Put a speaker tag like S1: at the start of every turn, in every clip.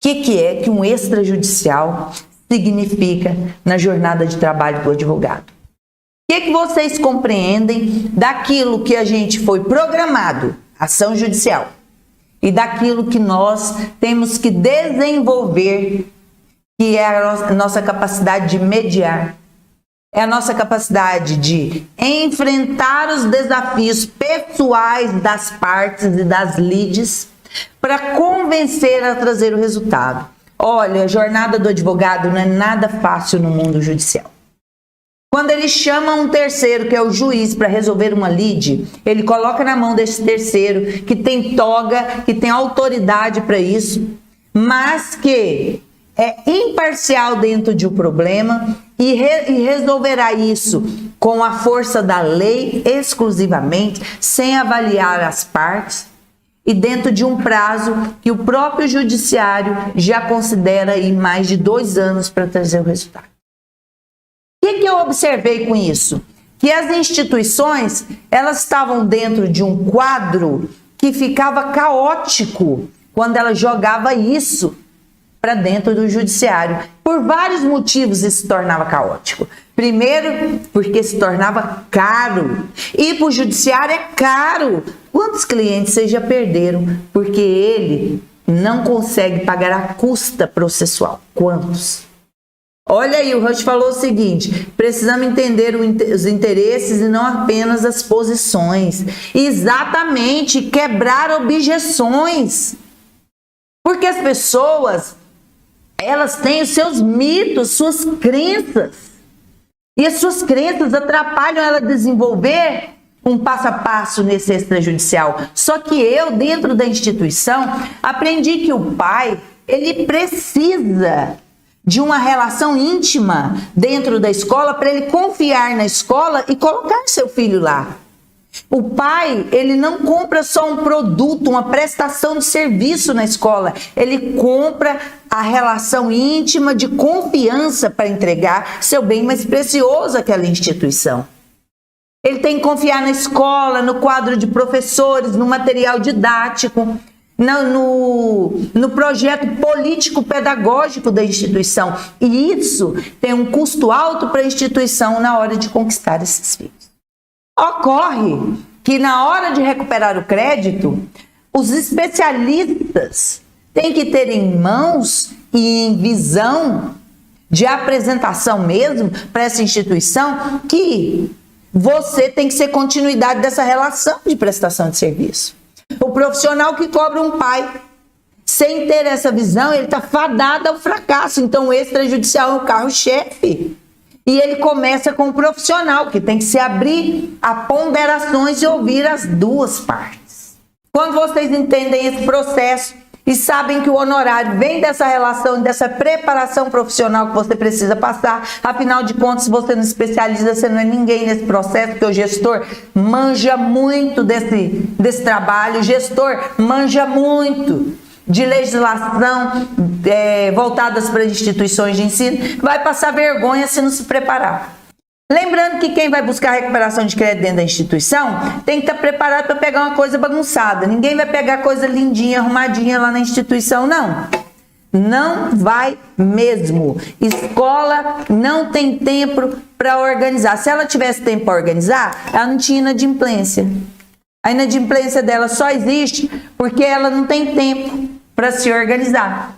S1: que é que um extrajudicial significa na jornada de trabalho do advogado? O que vocês compreendem daquilo que a gente foi programado, ação judicial, e daquilo que nós temos que desenvolver, que é a nossa capacidade de mediar, é a nossa capacidade de enfrentar os desafios pessoais das partes e das lides para convencer a trazer o resultado. Olha, a jornada do advogado não é nada fácil no mundo judicial. Quando ele chama um terceiro, que é o juiz, para resolver uma lide, ele coloca na mão desse terceiro, que tem toga, que tem autoridade para isso, mas que é imparcial dentro de um problema e resolverá isso com a força da lei exclusivamente, sem avaliar as partes e dentro de um prazo que o próprio judiciário já considera aí mais de 2 anos para trazer o resultado. O que eu observei com isso? Que as instituições, elas estavam dentro de um quadro que ficava caótico quando ela jogava isso para dentro do judiciário. Por vários motivos isso se tornava caótico. Primeiro, porque se tornava caro. Ir para o judiciário é caro. Quantos clientes vocês já perderam? Porque ele não consegue pagar a custa processual. Quantos? Olha aí, o Rush falou o seguinte: precisamos entender os interesses e não apenas as posições. Exatamente, quebrar objeções. Porque as pessoas, elas têm os seus mitos, suas crenças. E as suas crenças atrapalham ela desenvolver um passo a passo nesse extrajudicial. Só que eu, dentro da instituição, aprendi que o pai, ele precisa de uma relação íntima dentro da escola para ele confiar na escola e colocar seu filho lá. O pai, ele não compra só um produto, uma prestação de serviço na escola. Ele compra a relação íntima de confiança para entregar seu bem mais precioso àquela instituição. Ele tem que confiar na escola, no quadro de professores, no material didático, no projeto político-pedagógico da instituição. E isso tem um custo alto para a instituição na hora de conquistar esses filhos. Ocorre que na hora de recuperar o crédito, os especialistas têm que ter em mãos e em visão de apresentação mesmo para essa instituição que você tem que ser continuidade dessa relação de prestação de serviço. O profissional que cobra um pai, sem ter essa visão, ele está fadado ao fracasso. Então o extrajudicial é o carro-chefe. E ele começa com o profissional, que tem que se abrir a ponderações e ouvir as duas partes. Quando vocês entendem esse processo e sabem que o honorário vem dessa relação, dessa preparação profissional que você precisa passar, afinal de contas, se você não especializa, você não é ninguém nesse processo, porque o gestor manja muito desse trabalho, o gestor manja muito de legislação voltadas para instituições de ensino, vai passar vergonha se não se preparar. Lembrando que quem vai buscar recuperação de crédito dentro da instituição tem que estar preparado para pegar uma coisa bagunçada. Ninguém vai pegar coisa lindinha, arrumadinha lá na instituição, não. Não vai mesmo. Escola não tem tempo para organizar. Se ela tivesse tempo para organizar, ela não tinha inadimplência. A inadimplência dela só existe porque ela não tem tempo para se organizar.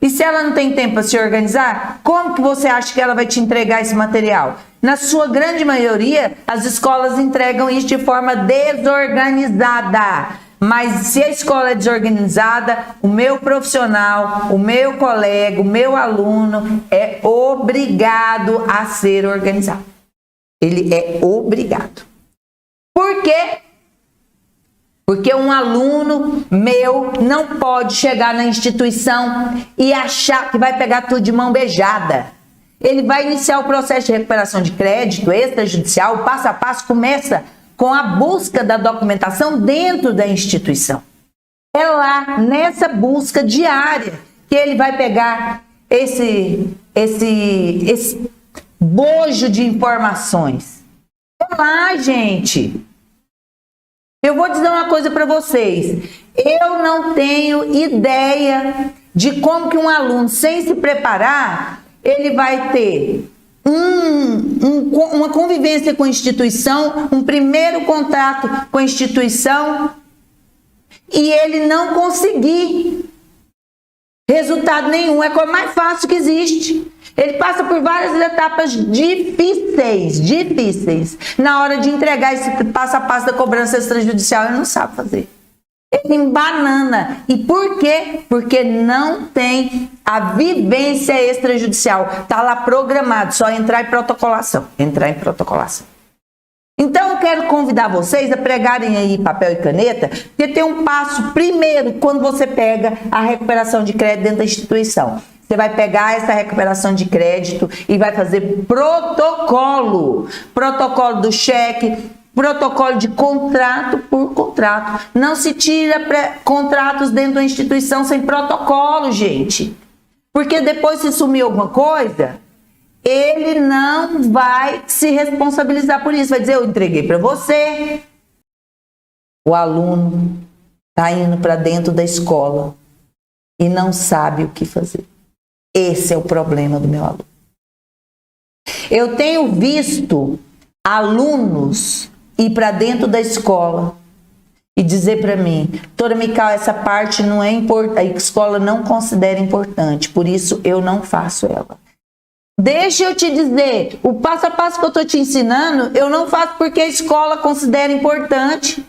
S1: E se ela não tem tempo para se organizar, como que você acha que ela vai te entregar esse material? Na sua grande maioria, as escolas entregam isso de forma desorganizada. Mas se a escola é desorganizada, o meu profissional, o meu colega, o meu aluno é obrigado a ser organizado. Ele é obrigado. Por quê? Porque um aluno meu não pode chegar na instituição e achar que vai pegar tudo de mão beijada. Ele vai iniciar o processo de recuperação de crédito extrajudicial, o passo a passo começa com a busca da documentação dentro da instituição. É lá, nessa busca diária, que ele vai pegar esse bojo de informações. É lá, gente. Eu vou dizer uma coisa para vocês. Eu não tenho ideia de como que um aluno, sem se preparar, ele vai ter uma convivência com a instituição, um primeiro contato com a instituição, e ele não conseguir resultado nenhum. É a coisa mais fácil que existe. Ele passa por várias etapas difíceis. Na hora de entregar esse passo a passo da cobrança extrajudicial, ele não sabe fazer. Ele embanana. E por quê? Porque não tem a vivência extrajudicial. Está lá programado, só entrar em protocolação. Então eu quero convidar vocês a pregarem aí papel e caneta, porque tem um passo primeiro quando você pega a recuperação de crédito dentro da instituição. Você vai pegar essa recuperação de crédito e vai fazer protocolo do cheque, protocolo de contrato por contrato. Não se tira contratos dentro da instituição sem protocolo, gente. Porque depois, se sumir alguma coisa, ele não vai se responsabilizar por isso. Vai dizer, eu entreguei para você. O aluno está indo para dentro da escola e não sabe o que fazer. Esse é o problema do meu aluno. Eu tenho visto alunos ir para dentro da escola e dizer para mim, doutora Mical, essa parte não é importante, a escola não considera importante, por isso eu não faço ela. Deixa eu te dizer, o passo a passo que eu estou te ensinando, eu não faço porque a escola considera importante.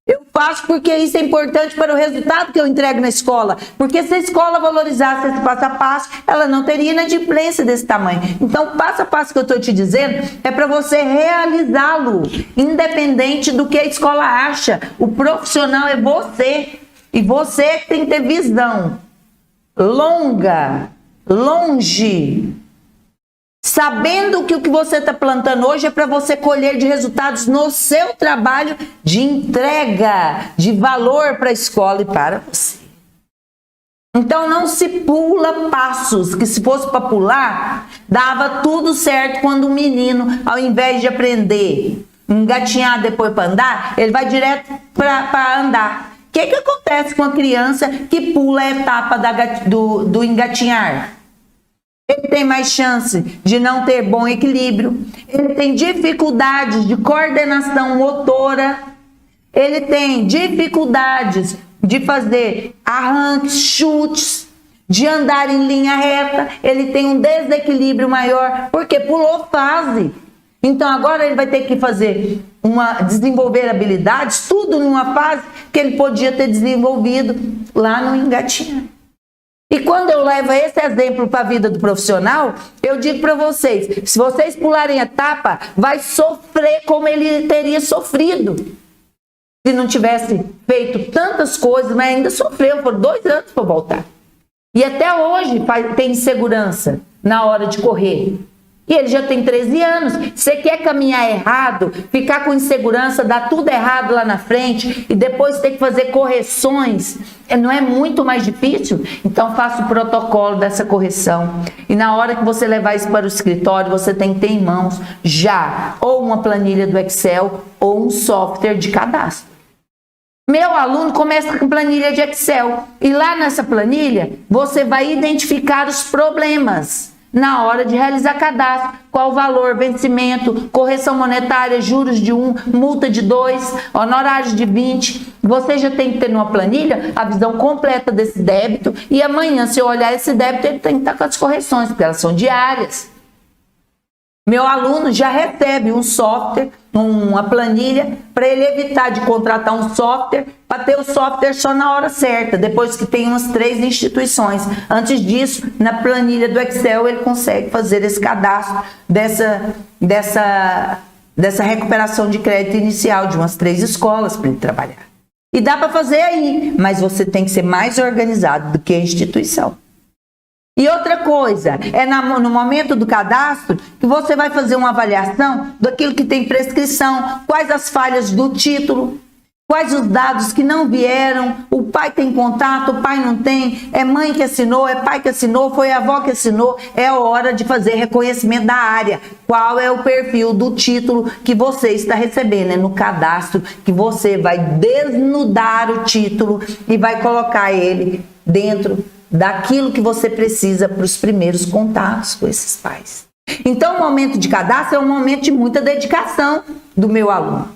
S1: Eu faço porque isso é importante para o resultado que eu entrego na escola. Porque se a escola valorizasse esse passo a passo, ela não teria inadimplência desse tamanho. Então, o passo a passo que eu estou te dizendo é para você realizá-lo, independente do que a escola acha. O profissional é você. E você tem que ter visão longe, sabendo que o que você está plantando hoje é para você colher de resultados no seu trabalho de entrega, de valor para a escola e para você. Então não se pula passos, que se fosse para pular, dava tudo certo quando o menino, ao invés de aprender, engatinhar depois para andar, ele vai direto para andar. O que acontece com a criança que pula a etapa do engatinhar? Ele tem mais chance de não ter bom equilíbrio, ele tem dificuldades de coordenação motora, ele tem dificuldades de fazer arranques, chutes, de andar em linha reta, ele tem um desequilíbrio maior, porque pulou fase. Então agora ele vai ter que desenvolver habilidades, tudo numa fase que ele podia ter desenvolvido lá no engatinhar. E quando eu levo esse exemplo para a vida do profissional, eu digo para vocês, se vocês pularem a etapa, vai sofrer como ele teria sofrido. Se não tivesse feito tantas coisas, mas ainda sofreu, foram 2 anos para voltar. E até hoje tem insegurança na hora de correr. E ele já tem 13 anos. Você quer caminhar errado, ficar com insegurança, dar tudo errado lá na frente e depois ter que fazer correções, não é muito mais difícil? Então faça o protocolo dessa correção. E na hora que você levar isso para o escritório, você tem que ter em mãos já ou uma planilha do Excel ou um software de cadastro. Meu aluno começa com planilha de Excel e lá nessa planilha você vai identificar os problemas. Na hora de realizar cadastro, qual o valor, vencimento, correção monetária, juros de 1, multa de 2, honorários de 20. Você já tem que ter numa planilha a visão completa desse débito e amanhã, se eu olhar esse débito, ele tem que estar com as correções, porque elas são diárias. Meu aluno já recebe um software, uma planilha, para ele evitar de contratar um software, para ter o software só na hora certa, depois que tem umas 3 instituições. Antes disso, na planilha do Excel, ele consegue fazer esse cadastro dessa recuperação de crédito inicial de umas 3 escolas para ele trabalhar. E dá para fazer aí, mas você tem que ser mais organizado do que a instituição. E outra coisa, é no momento do cadastro que você vai fazer uma avaliação daquilo que tem prescrição, quais as falhas do título, quais os dados que não vieram, o pai tem contato, o pai não tem, é mãe que assinou, é pai que assinou, foi a avó que assinou, é hora de fazer reconhecimento da área. Qual é o perfil do título que você está recebendo? É no cadastro que você vai desnudar o título e vai colocar ele dentro daquilo que você precisa para os primeiros contatos com esses pais. Então, o momento de cadastro é um momento de muita dedicação do meu aluno.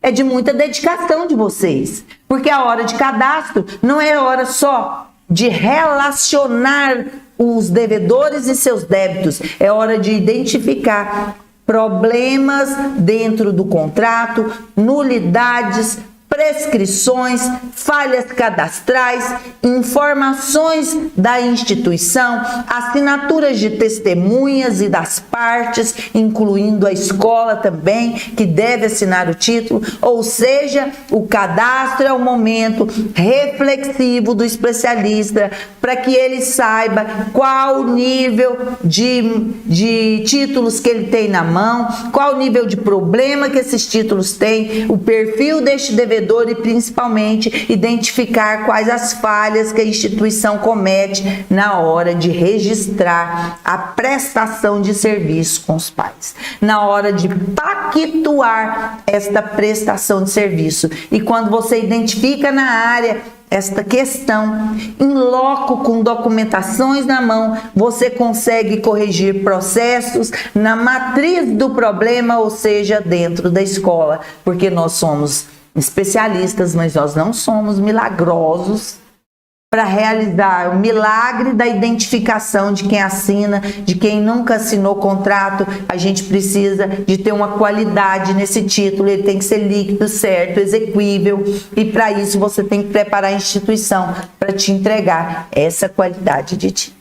S1: É de muita dedicação de vocês. Porque a hora de cadastro não é hora só de relacionar os devedores e seus débitos. É hora de identificar problemas dentro do contrato, nulidades, prescrições, falhas cadastrais, informações da instituição, assinaturas de testemunhas e das partes, incluindo a escola também, que deve assinar o título. Ou seja, o cadastro é o momento reflexivo do especialista para que ele saiba qual o nível de títulos que ele tem na mão, qual o nível de problema que esses títulos têm, o perfil deste devedor e principalmente identificar quais as falhas que a instituição comete na hora de registrar a prestação de serviço com os pais, na hora de pactuar esta prestação de serviço. E quando você identifica na área esta questão, em loco, com documentações na mão, você consegue corrigir processos na matriz do problema, ou seja, dentro da escola, porque nós somos especialistas, mas nós não somos milagrosos para realizar o milagre da identificação de quem assina, de quem nunca assinou contrato. A gente precisa de ter uma qualidade nesse título, ele tem que ser líquido, certo, exequível, e para isso você tem que preparar a instituição para te entregar essa qualidade de título.